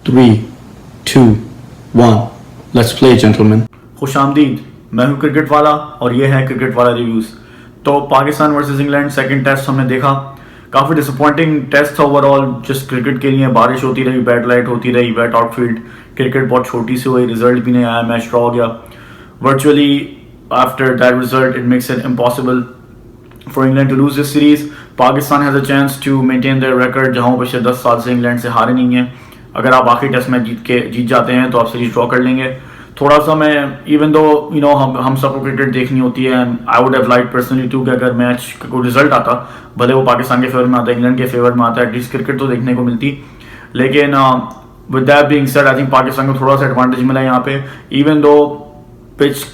3, 2, 1. Let's play, gentlemen. खुशामदीद, मैं हूं cricket वाला और ये है क्रिकेट वाला रिव्यूज़। तो Pakistan versus England second test हमने देखा, काफ़ी डिसअपॉइंटिंग टेस्ट था ओवरऑल। जस्ट क्रिकेट के लिए बारिश होती रही, बैड लाइट होती रही, वेट आउटफील्ड, क्रिकेट बहुत छोटी सी हुई, रिजल्ट भी नहीं आया, मैच ड्रॉ हो गया। Virtually after that result it makes it impossible for England to lose this series. Pakistan has a chance to maintain their record, जहाँ पिछले 10 साल से इंग्लैंड से हारे नहीं है। अगर आप आखिरी टेस्ट मैच जीत जाते हैं तो आप सीरीज ड्रॉ कर लेंगे। थोड़ा सा मैं इवन दो हम सबको क्रिकेट देखनी होती है, I would have like personally to कि अगर मैच का कोई रिजल्ट आता, भले वो पाकिस्तान के फेवर में आता है, इंग्लैंड के फेवर में आता है, एटलीस्ट क्रिकेट तो देखने को मिलती। लेकिन with that being said, I think Pakistan को थोड़ा सा एडवांटेज मिला यहाँ पे। Even though pitch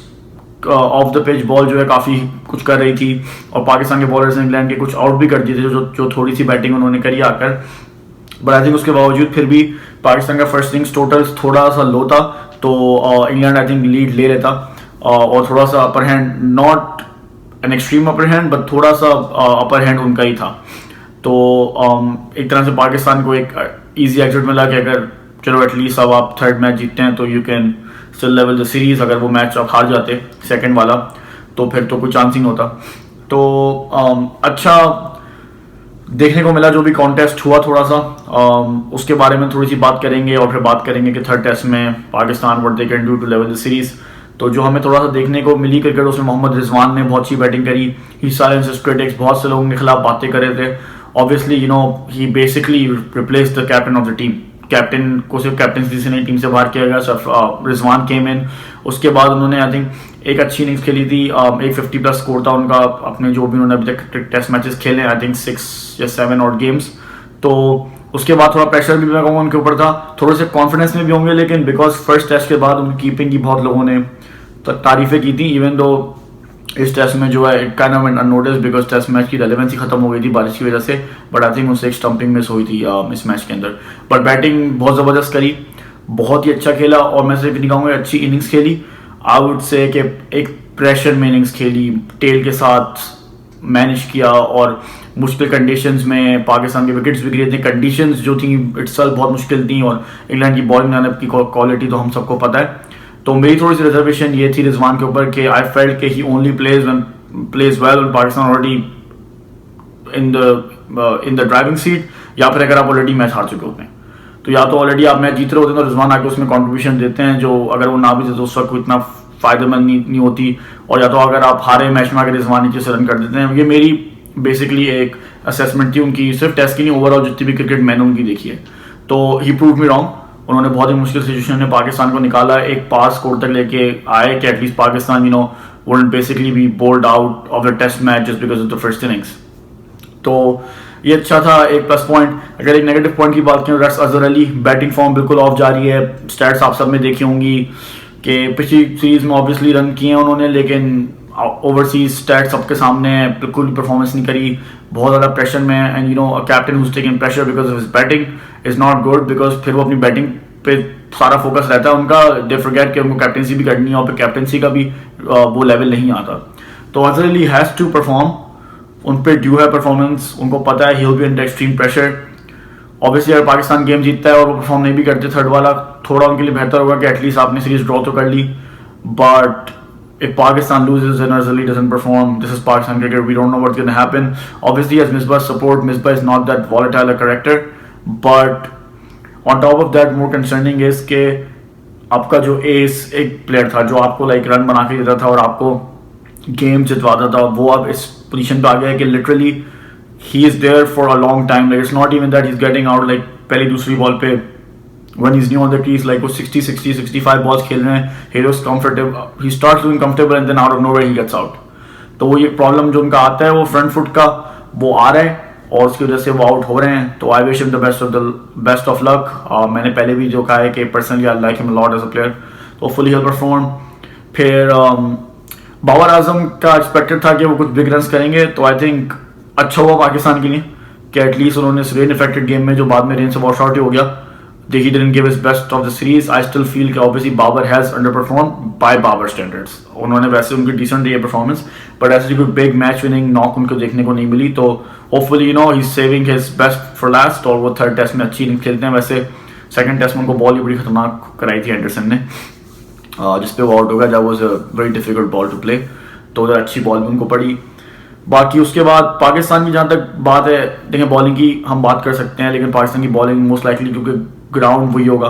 of the pitch ball जो है काफ़ी कुछ कर रही थी और पाकिस्तान के बॉलर्स ने इंग्लैंड के कुछ आउट भी कर दिए थे जो थोड़ी सी बैटिंग उन्होंने करी आकर। बट आई थिंक उसके बावजूद फिर भी पाकिस्तान का फर्स्ट इनिंग्स टोटल्स थोड़ा सा लो था, तो इंग्लैंड आई थिंक लीड ले लेता और थोड़ा सा upper hand, not an extreme upper hand but थोड़ा सा अपर हैंड उनका ही था। तो एक तरह से पाकिस्तान को एक इजी एग्जिट मिला कि अगर चलो एटलीस्ट अब आप थर्ड मैच जीतते हैं तो you can still level the series. अगर वो मैच आप हार जाते सेकंड वाला तो फिर तो कोई चांस ही नहीं होता। तो अच्छा देखने को मिला जो भी कॉन्टेस्ट हुआ थोड़ा सा, उसके बारे में थोड़ी सी बात करेंगे और फिर बात करेंगे कि थर्ड टेस्ट में Pakistan what they can do to level the series. तो जो हमें थोड़ा सा देखने को मिली क्रिकेट, उसमें मोहम्मद रिजवान ने बहुत अच्छी बैटिंग करी। ही साइलेंस हिज क्रिटिक्स, बहुत से लोगों के खिलाफ बातें कर रहे थे। Obviously he basically replace the captain of the team. Captain को सिर्फ कैप्टनसी से नहीं टीम से बाहर किया गया, सिर्फ रिजवान केम इन। उसके बाद उन्होंने आई थिंक एक अच्छी इनिंग्स खेली थी, एक 50+ स्कोर था उनका अपने जो भी उन्होंने अभी तक टेस्ट मैचेस खेले, आई थिंक 6 या 7 और गेम्स। तो उसके बाद थोड़ा प्रेशर भी मैं कहूँगा उनके ऊपर था, थोड़े से कॉन्फिडेंस में भी होंगे, लेकिन बिकॉज फर्स्ट टेस्ट के बाद उनकी कीपिंग की बहुत लोगों ने तारीफें की थी। इवन दो इस टेस्ट में जो है it kind of went unnoticed because test match की रेलेवेंसी खत्म हो गई थी बारिश की वजह से। बट आई थिंक उससे एक स्टंपिंग मिस हुई थी इस मैच के अंदर। बट बैटिंग बहुत ज़बरदस्त करी, बहुत ही अच्छा खेला और मैं सिर्फ नहीं कहूँगा अच्छी इनिंग्स खेली। आई वुड से कि एक प्रेशर में इनिंग्स खेली, टेल के साथ मैनेज किया और मुश्किल कंडीशंस में पाकिस्तान के विकेट्स भी गिरे थे। कंडीशंस जो थी इट्सल्फ बहुत मुश्किल थी और इंग्लैंड की बॉलिंग लाइनअप की क्वालिटी तो हम सबको पता है। तो मेरी थोड़ी सी रिजर्वेशन ये थी रिजवान के ऊपर कि आई फेल्ट कि he only plays well when Pakistan already in the driving seat, या फिर अगर आप ऑलरेडी मैच हार चुके होते हैं। तो या तो ऑलरेडी आप मैच जीत रहे होते हैं तो रिजवान आके उसमें कंट्रीब्यूशन देते हैं, जो अगर वो ना भी देते तो उस वक्त को इतना फायदेमंद नहीं होती। और या तो अगर आप हारे मैच में आकर रिजवान नीचे से रन कर देते हैं। ये मेरी बेसिकली एक असेसमेंट थी उनकी, सिर्फ टेस्ट की नहीं, ओवरऑल जितनी भी क्रिकेट मैंने उनकी देखी है। तो ही प्रूव मी रॉन्ग। उन्होंने बहुत ही मुश्किल सिचुएशन में पाकिस्तान को निकाला, एक पास स्कोर तक लेके आए कि at least Pakistan wouldn't basically be bowled out of the test match just because of the first innings. तो ये अच्छा था, एक प्लस पॉइंट। अगर एक नेगेटिव पॉइंट की बात करें, रस अजहर अली बैटिंग फॉर्म बिल्कुल ऑफ जा रही है। स्टैट्स आप सब में देखी होंगी कि पिछली सीरीज में ऑब्वियसली रन किए हैं उन्होंने, लेकिन ओवरसीज स्टैट्स सबके सामने बिल्कुल परफॉर्मेंस नहीं करी, बहुत ज़्यादा प्रेशर में। And a captain who's taking pressure because of his batting is not good, because फिर वो अपनी बैटिंग पे सारा फोकस रहता है उनका, दे फॉरगेट कि उनको कैप्टनसी भी करनी है और फिर कैप्टनसी का भी वो लेवल नहीं आता। तो Azhar Ali has to perform, उन पर ड्यू है परफॉर्मेंस, उनको पता है he will be under extreme pressure. Obviously अगर पाकिस्तान गेम जीतता है और वो परफॉर्म नहीं भी करते थर्ड वाला, थोड़ा उनके लिए बेहतर होगा कि एटलीस्ट आपने सीरीज ड्रॉ तो कर ली। But if Pakistan loses and Azhar Ali doesn't perform, this is Pakistan cricket, we don't know what's going to happen. Obviously he has Misbah's support, Misbah is not that volatile a character, but on top of that more concerning is कि आपका जो S एक player था जो आपको like run बना के देता था और आपको गेम जितवाता था, वो अब इस पोजीशन पे आ गया है कि literally he is there for a long time. Like it's not even that he is getting out like पहली दूसरी बॉल पे when he's new on the crease, like वो 60-65 balls खेल रहे हैं, he looks comfortable, he starts doing comfortable and then out of nowhere he gets out। तो वो ये प्रॉब्लम जो उनका आता है वो फ्रंट फुट का वो आ रहा है और उसकी वजह से वो आउट हो रहे हैं। तो I wish him the best of luck. मैंने पहले भी जो कहा है कि personally I like him a lot as a player, तो फुली हेल परफॉर्म। फिर बाबर आजम का एक्सपेक्टेड था कि वो कुछ बिग रन्स करेंगे, तो आई थिंक अच्छा हुआ पाकिस्तान के लिए कि एटलीस्ट उन्होंने इस रेन इफेक्टेड गेम में जो बाद में रेन से वॉश आउट ही हो गया, he didn't give his best of the series. I still feel कि obviously Babar has underperformed by Babar standards. उन्होंने वैसे उनकी decent रही है performance, but ऐसे कोई big match winning knock उनको देखने को नहीं मिली। तो hopefully he's saving his best for last और वो थर्ड टेस्ट में अच्छी इनिंग खेलते हैं। वैसे सेकंड टेस्ट में उनको बॉल ही बड़ी खतरनाक कराई थी एंडरसन ने, जिसपे वो आउट हो गया। That was a very difficult ball to play, तो उधर अच्छी बॉल भी उनको पड़ी। बाकी उसके बाद पाकिस्तान की जहाँ तक बात है, देखिए बॉलिंग की हम बात कर सकते हैं, लेकिन पाकिस्तान की बॉलिंग मोस्ट लाइकली क्योंकि ग्राउंड वही होगा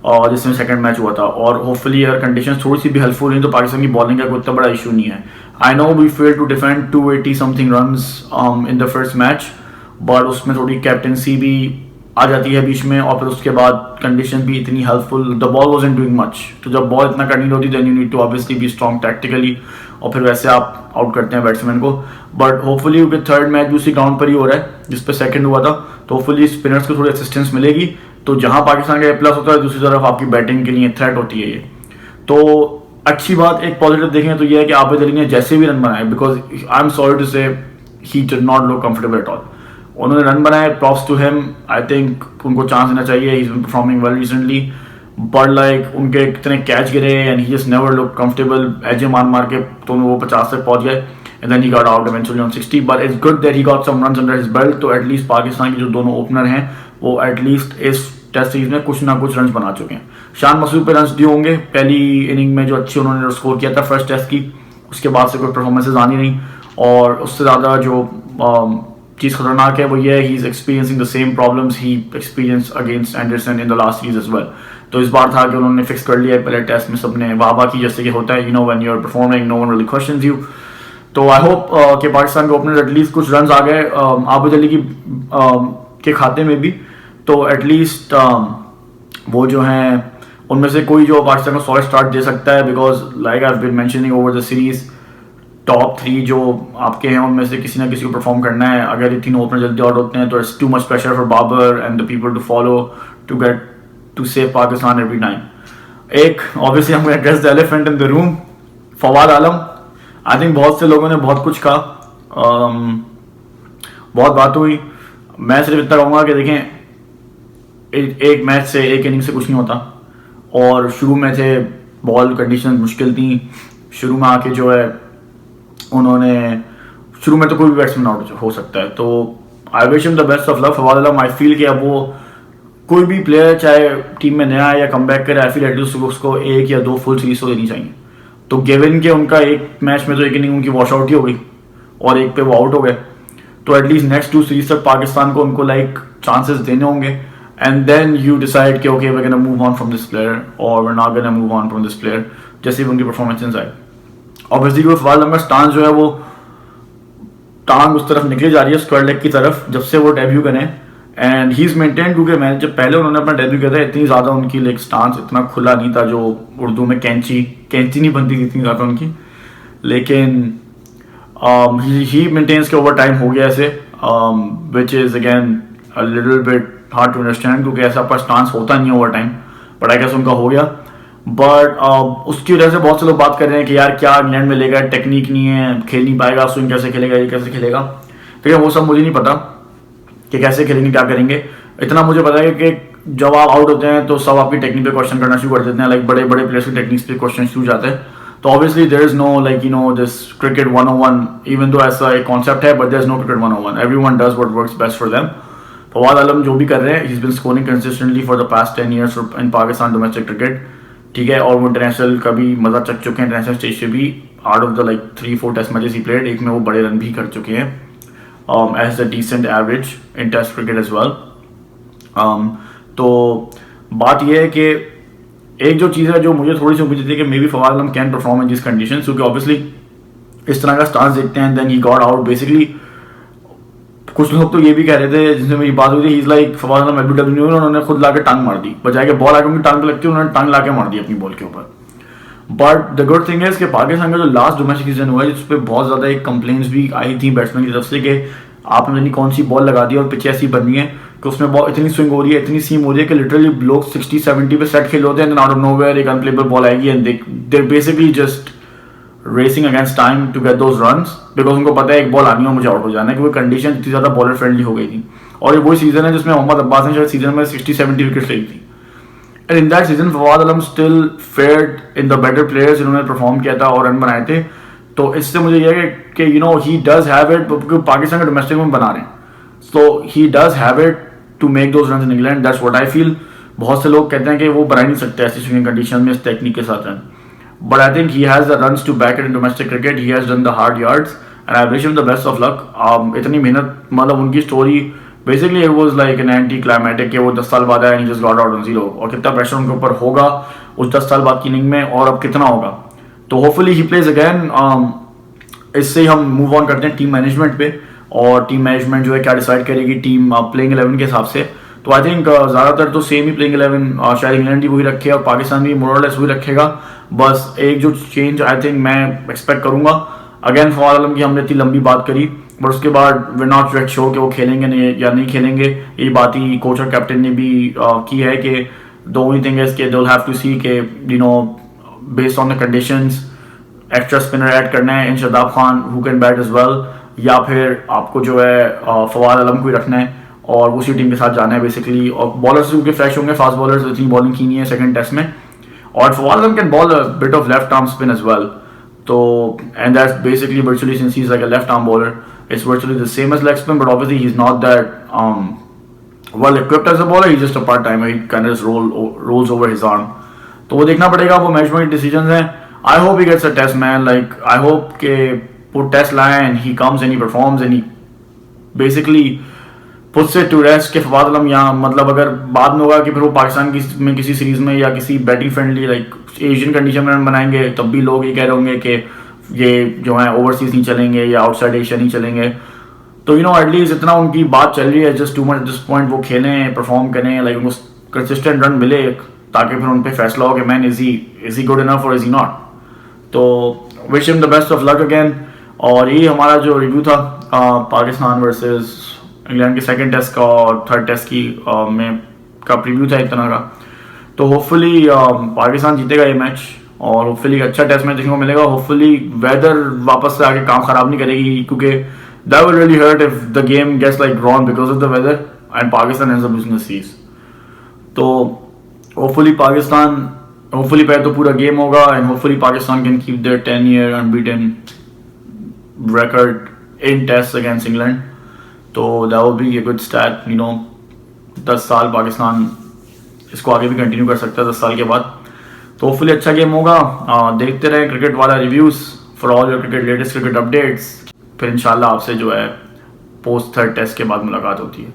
और जिसमें सेकंड मैच हुआ था, और होपफुली अगर कंडीशन थोड़ी सी भी हेल्पफुल नहीं तो पाकिस्तान की बॉलिंग का कोई इतना बड़ा इशू नहीं है। I know we fail to defend 280 something runs in the first match, but उसमें थोड़ी कैप्टनसी भी आ जाती है बीच में, और फिर उसके बाद कंडीशन भी इतनी helpful, the ball wasn't doing much. तो जब बॉल इतना करनी होती then you need to obviously be strong tactically, और फिर वैसे आप आउट करते हैं बैट्समैन को। बट होपफुली क्योंकि थर्ड मैच भी उसी ग्राउंड पर ही हो रहा है जिस पे सेकंड हुआ था, तो होपफुली स्पिनर्स को थोड़ी असिस्टेंस मिलेगी, तो जहां पाकिस्तान का प्लस होता है दूसरी तरफ आपकी बैटिंग के लिए थ्रेट होती है ये। तो अच्छी बात एक पॉजिटिव देखें तो ये है कि आबिद अली ने जैसे भी रन बनाए, because I am sorry to say he did not look comfortable at all, उन्होंने रन बनाए, props to him, I think उनको चांस देना चाहिए, he is been performing well recently, but like उनके कितने कैच गिरे and he just never look comfortable, एजे मार के तो वो 50 तक पहुंच गए and then he got out eventually on 60, but it's good that he got some runs under his belt. तो एटलीस्ट पाकिस्तान के जो दोनों ओपनर हैं वो एटलीस्ट इस टेस्ट सीरीज में कुछ ना कुछ रन बना चुके हैं। शान मसूद पे रन दिए होंगे पहली इनिंग में जो अच्छी उन्होंने स्कोर किया था फर्स्ट टेस्ट की, उसके बाद से कोई परफॉर्मेंसेज आनी नहीं, और उससे ज़्यादा जो चीज़ खतरनाक है वो ये है he is experiencing the same problems he experience against Anderson in the last series as well. तो इस बार था कि उन्होंने फिक्स कर लिया है पहले टेस्ट में सबने वाह की, जैसे कि होता है, you know when you are performing no one really questions you. तो आई होप कि पाकिस्तान के ओपनर एटलीस्ट कुछ रन आ गए आबिद अली की के खाते में भी, तो एटलीस्ट वो जो हैं उनमें से कोई जो पाकिस्तान को सॉलिड स्टार्ट दे सकता है, because like I have been mentioning over the series top 3 जो आपके हैं उनमें से किसी ना किसी को परफॉर्म करना है। अगर ये तीनों ओपनर जल्दी आउट होते हैं तो it's too much pressure for Babar and the people to follow to get to save Pakistan every time. एक ऑब्वियसली हम address the elephant in the room, Fawad Alam. I think बहुत से लोगों ने बहुत कुछ कहा, बहुत बात हुई, मैं सिर्फ इतना कहूँगा कि देखें एक मैच से एक इनिंग से कुछ नहीं होता, और शुरू में थे बॉल कंडीशन मुश्किल थी, शुरू में आके जो है उन्होंने शुरू में तो कोई भी बैट्समैन आउट हो सकता है, तो I wish him the best of luck Fawad Alam. I feel कि अब वो कोई भी प्लेयर चाहे टीम में नया है या कम बैक करे, आई फील एटलीस्ट उसको 1 या 2 फुल सीरीज तो देनी चाहिए। तो गिवन के उनका एक मैच में तो एक इनिंग उनकी वॉश आउट ही हो गई और एक पे वो आउट हो गए, तो एटलीस्ट नेक्स्ट 2 सीरीज तक पाकिस्तान को उनको लाइक चांसेस देने होंगे, एंड देन यू डिसाइड कि okay we gonna move on from this player और we are not gonna move on from this player, जैसे भी उनकी परफॉर्मेंसेस आए। ऑब्वियसली वो फवाद आलम का स्टांस जो है वो टांग उस तरफ निकली जा रही है स्क्वायर लेग की तरफ जब से वो डेब्यू करें, एंड ही इज मेंटेन, क्योंकि मैंने जब पहले उन्होंने अपना डेब्यू किया था इतनी ज़्यादा उनकी लेग स्टांस इतना खुला नहीं था, जो उर्दू में कैंची नहीं बनती थी इतनी ज़्यादा उनकी, लेकिन ही मेंटेन्स के ओवर टाइम हो गया ऐसे, which is again a little bit hard to understand, क्योंकि ऐसा पर स्टांस होता नहीं over time, but I guess उनका हो गया। बट उसकी वजह से बहुत से लोग बात कर रहे हैं कि यार क्या इंग्लैंड में लेगा, टेक्निक नहीं है, खेल नहीं पाएगा, स्विंग कैसे खेलेगा, ये कैसे खेलेगा, तो वो सब मुझे नहीं पता कि कैसे खेलेंगे क्या करेंगे। इतना मुझे पता है कि जब आप आउट होते हैं तो सब आपकी टेक्निक पे क्वेश्चन करना शुरू कर देते हैं, लाइक बड़े बड़े प्लेयर्स की टेक्निक्स पे क्वेश्चन शुरू जाते हैं, तो obviously there is no like you know this cricket 101, even though ऐसा एक कॉन्सेप्ट है, but there is no cricket 101, everyone does what works best for them. Fawad Alam जो भी कर रहे हैं, he is been scoring consistently for the past 10 years in Pakistan domestic cricket, ठीक है, और वो इंटरनेशनल का भी मजा चख चुके हैं, इंटरनेशनल स्टेज से भी, out of the like 3-4 test matches he played, एक में वो बड़े रन भी कर चुके हैं as the decent average in test cricket as well. तो बात यह है कि एक जो चीज़ है जो मुझे थोड़ी सी उम्मीद थी कि maybe Fawad Alam can perform in this condition, क्योंकि ऑब्वियसली इस तरह का स्टांस देखते हैं, then he got out basically. कुछ लोग तो ये भी कह रहे थे जिनसे मेरी बात हुई थी, he is like Fawad Alam LBW, उन्होंने खुद लाके टांग मार दी, बजाय के बॉल आके उनकी टांग पे लगती है उन्होंने टांग लाके मार दी अपनी बॉल के ऊपर। बट द गुड थिंग है कि पाकिस्तान का जो लास्ट डोमेस्टिक सीजन हुआ है जिस पर बहुत ज़्यादा एक कंप्लेंट्स भी आई थी बैट्समैन की तरफ से कि आपने नहीं कौन सी बॉल लगा दी और पिच ऐसी बननी है कि उसमें बॉल इतनी स्विंग हो रही है, इतनी सीम हो रही है कि लिटरली लोग 60-70 पे सेट खेल होते हैं, आउट ऑफ नोवेयर एक अनप्लेबल बॉल आएगी and they basically just racing against time to get those runs, because उनको पता है एक बॉल आनी है मुझे आउट हो जाना है, क्योंकि कंडीशन इतनी ज़्यादा बॉलर फ्रेंडली हो गई थी। और ये वही सीजन है जिसमें मोहम्मद अब्बास ने शायद सीजन में 60-70 विकेट ली थी, and in that season Fawad Alam still fared in the better players जिन्होंने परफॉर्म किया था और रन बनाए थे। तो इससे मुझे यह है कि you know he does have it, क्योंकि पाकिस्तान के डोमेस्टिक में बना रहे हैं, so he does have it to make those runs in England, that's what I feel. बहुत से लोग कहते हैं कि वो बना नहीं सकते ऐसी स्विंगिंग कंडीशन में इस टेक्निक के साथ run, but I think he has the runs to back it in domestic cricket, he has done the hard yards and I wish him the best of luck. इतनी मेहनत, मतलब उनकी story basically it was like an anti climactic कि वो 10 साल बाद आया and just got out on 0, और कितना प्रेशर उनके ऊपर होगा उस 10 साल बाद की इनिंग में और अब कितना होगा। तो होपफुली ही प्लेज अगैन। इससे हम मूव ऑन करते हैं टीम मैनेजमेंट पे, और टीम मैनेजमेंट जो है क्या डिसाइड करेगी टीम प्लेइंग 11 के हिसाब से। तो आई थिंक ज़्यादातर तो सेम ही प्लेइंग 11 शायद इंग्लैंड भी वही रखे और पाकिस्तान भी मोर और लेस वही रखेगा। बस एक जो चेंज आई थिंक मैं एक्सपेक्ट करूंगा, अगेन फवाद आलम की हमने इतनी लंबी बात करी, बट उसके बाद वी नॉट रेट श्योर कि वो खेलेंगे नहीं या नहीं खेलेंगे। ये बात ही कोच और कैप्टन ने भी की है कि द ओनली थिंग इज कि they will have to see कि you know based on the conditions extra spinner add करना है in Shadab Khan who can bat as well, या फिर आपको जो है फवाद आलम को ही रखना है और उसी टीम के साथ जाना है बेसिकली। और बॉलर्स उनके फ्रेश होंगे, फास्ट बॉलर्स इतनी बॉलिंग की नहीं है सेकंड टेस्ट में, और Fawad Alam can bowl a bit of left arm spin as well. तो and that's basically virtually since he's like a left arm bowler, it's virtually the same as leg spin, but obviously he's not that well equipped as a bowler. He's just a part timer, he kind of just rolls over his arm. तो वो देखना पड़ेगा, वो management decisions हैं। I hope he gets a test man, like I hope के वो test लाए and he comes and he performs and he basically puts it to rest के फवाद आलम यहाँ, मतलब अगर बाद में होगा कि फिर वो पाकिस्तान में किसी सीरीज में या किसी batting friendly like Asian condition में रन बनाएंगे, तब भी लोग ये कह रहे होंगे कि ये जो है ओवरसीज नहीं चलेंगे या आउटसाइड एशिया नहीं चलेंगे। तो यू नो एटलीस्ट इतना उनकी बात चल रही है, just too much at this point वो खेलें, परफॉर्म करें, लाइक उनको कंसिस्टेंट रन मिले ताकि फिर उन पर फैसला हो कि man is he good enough और इज ही नॉट। तो wish him the best of luck again. और ये हमारा जो रिव्यू था पाकिस्तान वर्सेस इंग्लैंड के सेकंड टेस्ट का और थर्ड टेस्ट की में का प्रीव्यू था एक तरह का। तो होपफुली पाकिस्तान जीतेगा ये मैच और होपफुली अच्छा टेस्ट मैच देखने को मिलेगा। होपफुली वेदर वापस से आके काम खराब नहीं करेगी, क्योंकि that will really hurt if the game gets like drawn because of the weather and Pakistan ends up losing the series. तो होपफुली पहले तो पूरा गेम होगा and hopefully Pakistan can keep their 10-year unbeaten record in tests against England. तो that would be a good stat, you know, 10 साल पाकिस्तान इसको आगे भी कंटिन्यू कर सकता है 10 साल के बाद। तो होपफुली अच्छा गेम होगा। देखते रहें क्रिकेट वाला reviews for all your cricket latest cricket updates. फिर इंशाल्लाह आपसे जो है पोस्ट थर्ड टेस्ट के बाद मुलाकात होती है।